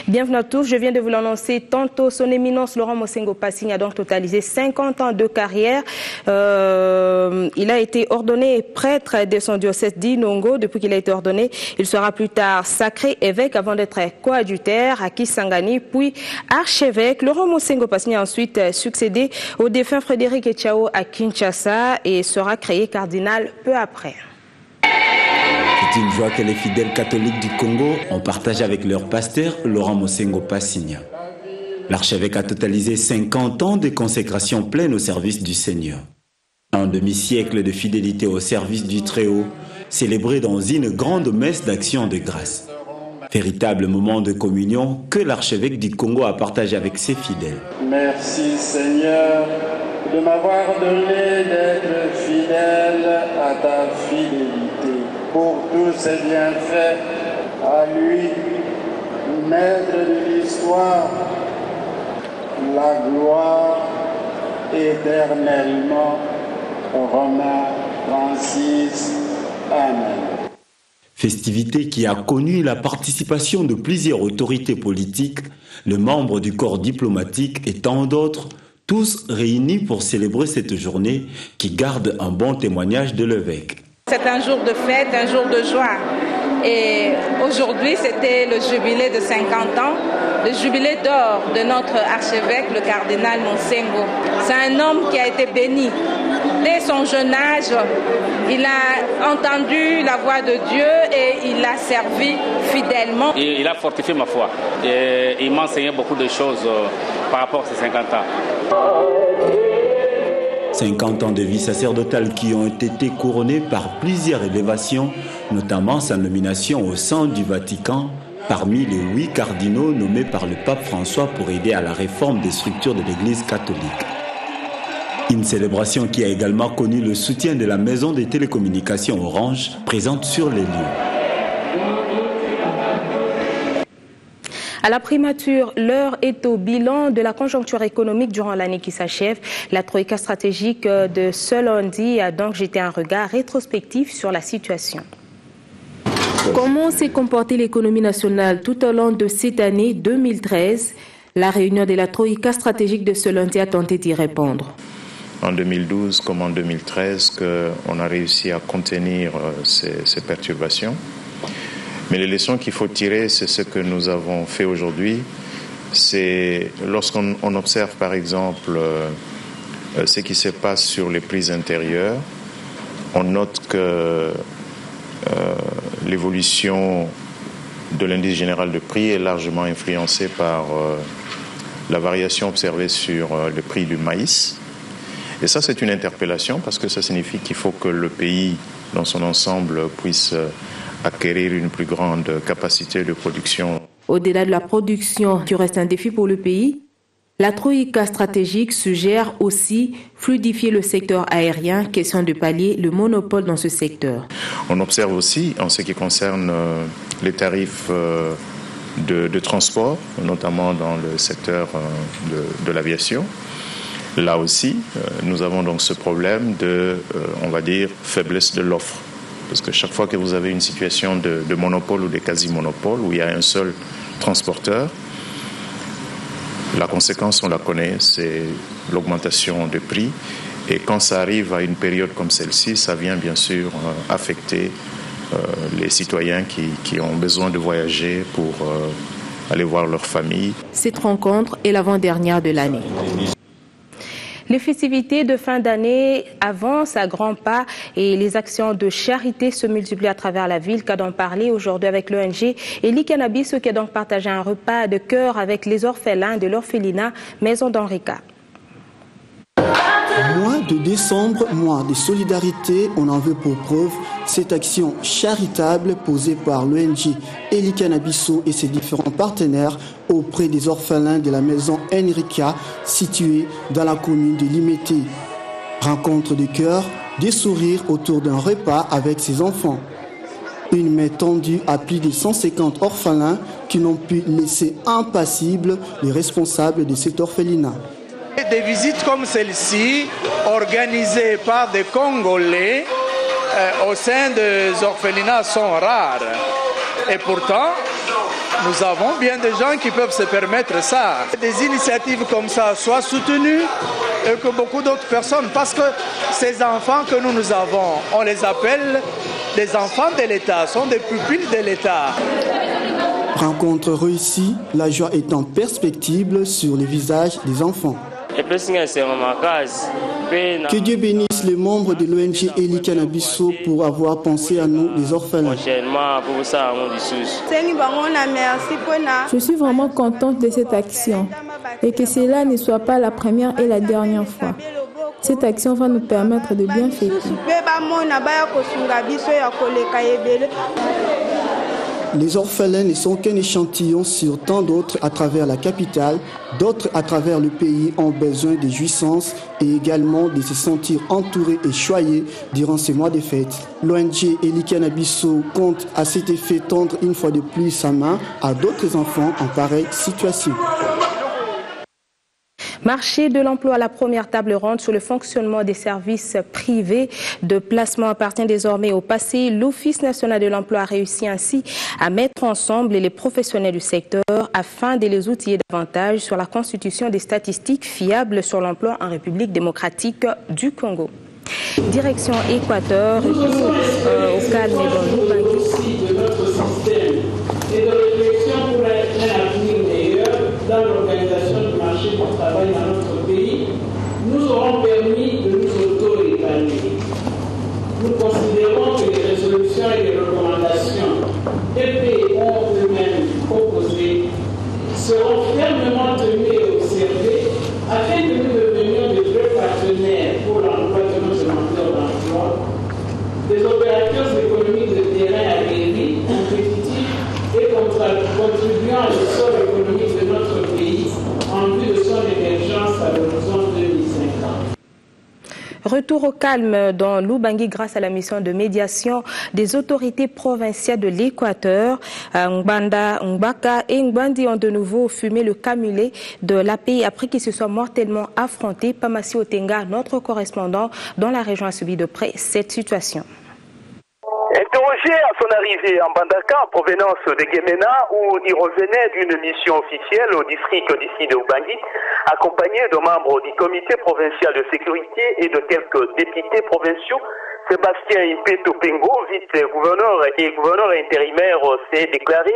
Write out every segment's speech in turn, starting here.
Bienvenue à tous, je viens de vous l'annoncer tantôt, son éminence Laurent Mosengo Passigny a donc totalisé 50 ans de carrière. Il a été ordonné prêtre de son diocèse d'Inongo. Depuis qu'il a été ordonné, il sera plus tard sacré évêque avant d'être coadjuteur à Kisangani, puis archevêque. Laurent Mosengo Passigny a ensuite succédé au défunt Frédéric Etchao à Kinshasa et sera créé cardinal peu après. C'est une joie que les fidèles catholiques du Congo ont partagé avec leur pasteur Laurent Mosengo Passigny. L'archevêque a totalisé 50 ans de consécration pleine au service du Seigneur. Un demi-siècle de fidélité au service du Très-Haut, célébré dans une grande messe d'action de grâce. Véritable moment de communion que l'archevêque du Congo a partagé avec ses fidèles. Merci Seigneur de m'avoir donné d'être fidèle à ta fidélité. Pour tous ses bienfaits, à lui, maître de l'histoire, la gloire éternellement. Romains 36. Amen. Festivité qui a connu la participation de plusieurs autorités politiques, les membres du corps diplomatique et tant d'autres, tous réunis pour célébrer cette journée qui garde un bon témoignage de l'évêque. C'est un jour de fête, un jour de joie. Et aujourd'hui, c'était le jubilé de 50 ans, le jubilé d'or de notre archevêque, le cardinal Mosengo. C'est un homme qui a été béni. Dès son jeune âge, il a entendu la voix de Dieu et il a servi fidèlement. Il a fortifié ma foi. Et il m'a enseigné beaucoup de choses par rapport à ces 50 ans. 50 ans de vie sacerdotale qui ont été couronnés par plusieurs élévations, notamment sa nomination au sein du Vatican, parmi les 8 cardinaux nommés par le pape François pour aider à la réforme des structures de l'Église catholique. Une célébration qui a également connu le soutien de la maison des télécommunications Orange, présente sur les lieux. À la primature, l'heure est au bilan de la conjoncture économique durant l'année qui s'achève. La troïka stratégique de ce lundi a donc jeté un regard rétrospectif sur la situation. Comment s'est comportée l'économie nationale tout au long de cette année 2013? La réunion de la troïka stratégique de ce lundi a tenté d'y répondre. En 2012 comme en 2013, on a réussi à contenir ces perturbations. Mais les leçons qu'il faut tirer, c'est ce que nous avons fait aujourd'hui. C'est lorsqu'on observe par exemple ce qui se passe sur les prix intérieurs, on note que l'évolution de l'indice général de prix est largement influencée par la variation observée sur le prix du maïs. Et ça, c'est une interpellation parce que ça signifie qu'il faut que le pays, dans son ensemble, puisse acquérir une plus grande capacité de production. Au-delà de la production, qui reste un défi pour le pays, la troïka stratégique suggère aussi fluidifier le secteur aérien, question de pallier le monopole dans ce secteur. On observe aussi, en ce qui concerne les tarifs de transport, notamment dans le secteur de l'aviation. Là aussi, nous avons donc ce problème de, on va dire, faiblesse de l'offre. Parce que chaque fois que vous avez une situation de monopole ou de quasi-monopole, où il y a un seul transporteur, la conséquence, on la connaît, c'est l'augmentation des prix. Et quand ça arrive à une période comme celle-ci, ça vient bien sûr affecter les citoyens qui ont besoin de voyager pour aller voir leur famille. Cette rencontre est l'avant-dernière de l'année. Les festivités de fin d'année avancent à grands pas et les actions de charité se multiplient à travers la ville. Qu'a d'en parler aujourd'hui avec l'ONG Eli Cannabis, qui a donc partagé un repas de cœur avec les orphelins de l'orphelinat Maison d'Henrica. Mois de décembre, mois de solidarité, on en veut pour preuve cette action charitable posée par l'ONG Eli Cannabiso et ses différents partenaires auprès des orphelins de la maison Henrica située dans la commune de Limete. Rencontre de cœur, des sourires autour d'un repas avec ses enfants. Une main tendue à plus de 150 orphelins qui n'ont pu laisser impassibles les responsables de cet orphelinat. Des visites comme celle-ci, organisées par des Congolais au sein des orphelinats, sont rares. Et pourtant, Nous avons bien des gens qui peuvent se permettre ça. Des initiatives comme ça soient soutenues et que beaucoup d'autres personnes, parce que ces enfants que nous avons, on les appelle des enfants de l'État, sont des pupilles de l'État. Rencontre réussie, la joie est en perspective sur les visages des enfants. Que Dieu bénisse les membres de l'ONG Elikana Bisso pour avoir pensé à nous, les orphelins. Je suis vraiment contente de cette action et que cela ne soit pas la première et la dernière fois. Cette action va nous permettre de bien fêter. Les orphelins ne sont qu'un échantillon sur tant d'autres à travers la capitale. D'autres à travers le pays ont besoin de jouissance et également de se sentir entourés et choyés durant ces mois de fête. L'ONG Elikana Bisso compte à cet effet tendre une fois de plus sa main à d'autres enfants en pareille situation. Marché de l'emploi, la première table ronde sur le fonctionnement des services privés de placement appartient désormais au passé. L'Office national de l'emploi a réussi ainsi à mettre ensemble les professionnels du secteur afin de les outiller davantage sur la constitution des statistiques fiables sur l'emploi en République démocratique du Congo. Direction Équateur, retour au calme dans Lubangi. Dans l'organisation du marché du travail dans notre pays, nous auront permis de nous auto-évaluer. Nous considérons que les résolutions et les recommandations EP ont eux-mêmes proposées seront fermement tenues et observées afin que nous devenions de vrais partenaires pour l'emploi de nos demandeurs d'emploi, des opérateurs économiques de terrain aguerris, compétitifs et contribuant à l'essor économique de notre pays en vue de son émergence à l'horizon 2050. Retour au calme dans Lubangi grâce à la mission de médiation des autorités provinciales de l'Équateur. Ngbanda, Ngbaka et Ngbandi ont de nouveau fumé le camulé de l'API après qu'ils se soient mortellement affrontés. Pamassi Otenga, notre correspondant dans la région, a subi de près cette situation. Interrogé à son arrivée en Bandaka en provenance de Gemena où il revenait d'une mission officielle au district d'ici de Ubangi, accompagné de membres du comité provincial de sécurité et de quelques députés provinciaux, Sébastien Impeto Pengo, vice-gouverneur et gouverneur intérimaire, s'est déclaré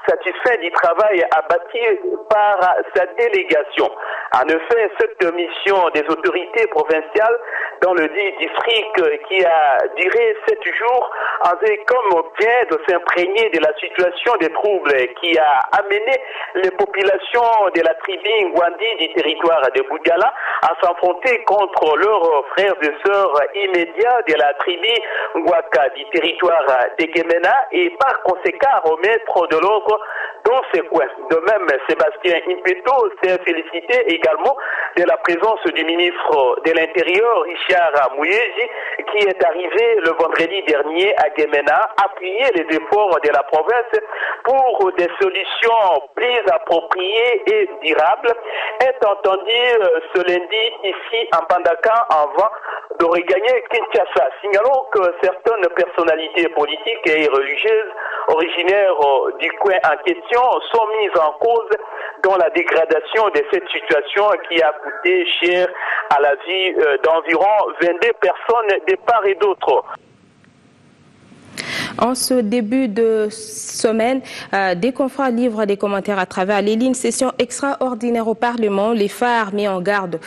satisfait du travail abattu par sa délégation. En effet, cette mission des autorités provinciales dans le dit district qui a duré 7 jours avait comme objet de s'imprégner de la situation des troubles qui a amené les populations de la tribu Ngwandi du territoire de Bougala à s'affronter contre leurs frères et sœurs immédiats de la tribu Ngwaka du territoire de Gemena et par conséquent remettre de l'ordre dans ces coins. De même, Sébastien Impeto s'est félicité également de la présence du ministre de l'Intérieur, Richard Mouyezi, qui est arrivé le vendredi dernier à Gemena, appuyer les efforts de la province pour des solutions plus appropriées et durables. Est entendu ce lundi ici en Bandaka avant de regagner Kinshasa. Signalons que certaines personnalités politiques et religieuses originaires du coin en question sont mises en cause dans la dégradation de cette situation qui a coûté cher à la vie d'environ 22 personnes de part et d'autre. En ce début de semaine, des confrères livrent des commentaires à travers les lignes. Session extraordinaire au Parlement. Les phares mis en garde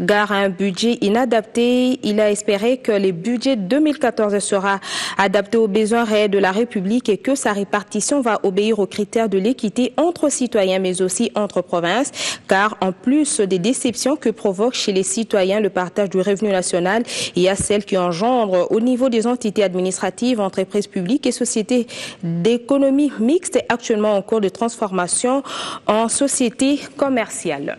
à un budget inadapté. Il a espéré que le budget 2014 sera adapté aux besoins réels de la République et que sa répartition va obéir aux critères de l'équité entre citoyens mais aussi entre provinces. Car en plus des déceptions que provoque chez les citoyens le partage du revenu national, il y a celles qui engendrent au niveau des entités administratives, entreprises publiques et sociétés d'économie mixte actuellement en cours de transformation en société commerciale.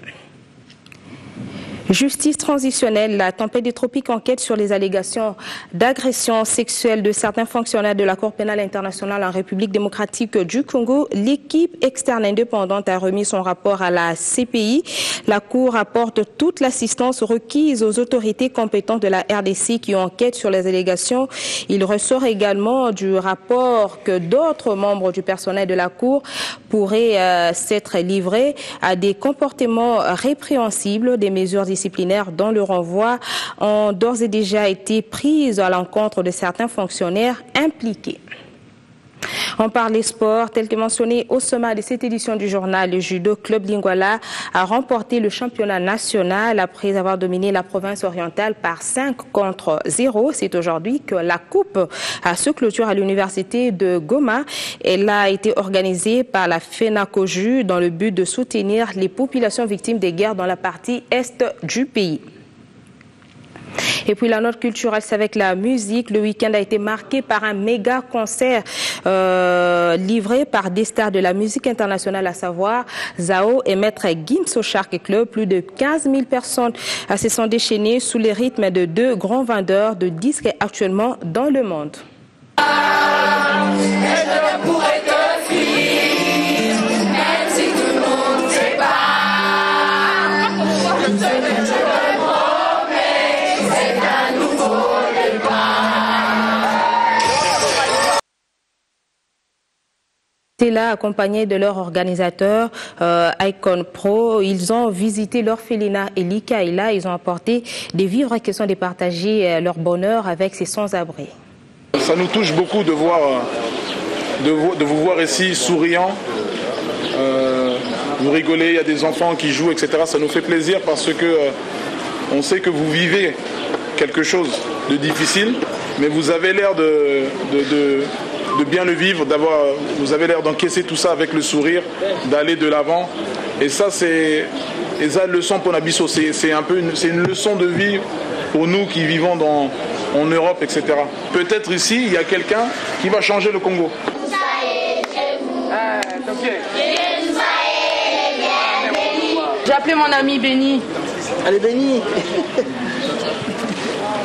Justice transitionnelle, la tempête des tropiques enquête sur les allégations d'agression sexuelle de certains fonctionnaires de la Cour pénale internationale en République démocratique du Congo. L'équipe externe indépendante a remis son rapport à la CPI. La Cour apporte toute l'assistance requise aux autorités compétentes de la RDC qui enquêtent sur les allégations. Il ressort également du rapport que d'autres membres du personnel de la Cour pourraient s'être livrés à des comportements répréhensibles, des mesures disciplinaires dont le renvoi ont d'ores et déjà été prises à l'encontre de certains fonctionnaires impliqués. On parle des sports, tel que mentionné au sommet de cette édition du journal. Le judo club Lingwala a remporté le championnat national après avoir dominé la province orientale par 5-0. C'est aujourd'hui que la coupe se clôture à l'université de Goma. Elle a été organisée par la FENACOJU dans le but de soutenir les populations victimes des guerres dans la partie est du pays. Et puis la note culturelle, c'est avec la musique. Le week-end a été marqué par un méga concert livré par des stars de la musique internationale, à savoir Zao et Maître Gims au Shark Club. Plus de 15 000 personnes se sont déchaînées sous les rythmes de deux grands vendeurs de disques actuellement dans le monde. Là, accompagnés de leur organisateur Icon Pro, ils ont visité l'orphelinat et l'Ikaïla. Ils ont apporté des vivres qui sont de partager leur bonheur avec ces sans-abri. Ça nous touche beaucoup de vous voir ici souriant. Vous rigolez, il y a des enfants qui jouent, etc. Ça nous fait plaisir parce que on sait que vous vivez quelque chose de difficile, mais vous avez l'air de bien le vivre, vous avez l'air d'encaisser tout ça avec le sourire, d'aller de l'avant. Et ça, c'est la leçon pour Nabiso. C'est une leçon de vie pour nous qui vivons en Europe, etc. Peut-être ici, il y a quelqu'un qui va changer le Congo. J'ai appelé mon ami Béni. Allez, Béni.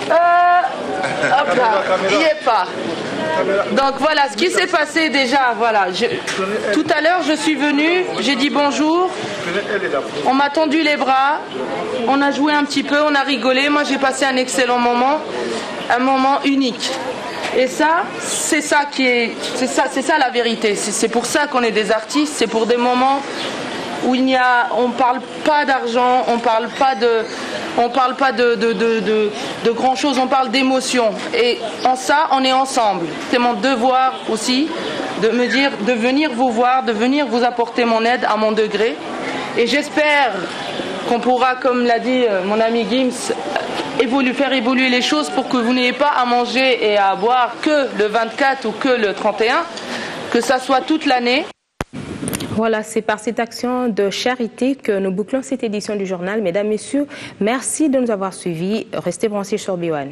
Hop là, il n'y est pas. Donc voilà, ce qui s'est passé déjà, voilà. Tout à l'heure, je suis venue, j'ai dit bonjour, on m'a tendu les bras, on a joué un petit peu, on a rigolé, moi j'ai passé un excellent moment, un moment unique. Et ça, c'est ça la vérité. C'est pour ça qu'on est des artistes, c'est pour des moments où on parle pas d'argent, on parle pas de grand chose, on parle d'émotion. Et en ça, on est ensemble. C'est mon devoir aussi de me dire, de venir vous voir, de venir vous apporter mon aide à mon degré. Et j'espère qu'on pourra, comme l'a dit mon ami Gims, faire évoluer les choses pour que vous n'ayez pas à manger et à boire que le 24 ou que le 31, que ça soit toute l'année. Voilà, c'est par cette action de charité que nous bouclons cette édition du journal. Mesdames, Messieurs, merci de nous avoir suivis. Restez branchés sur B1.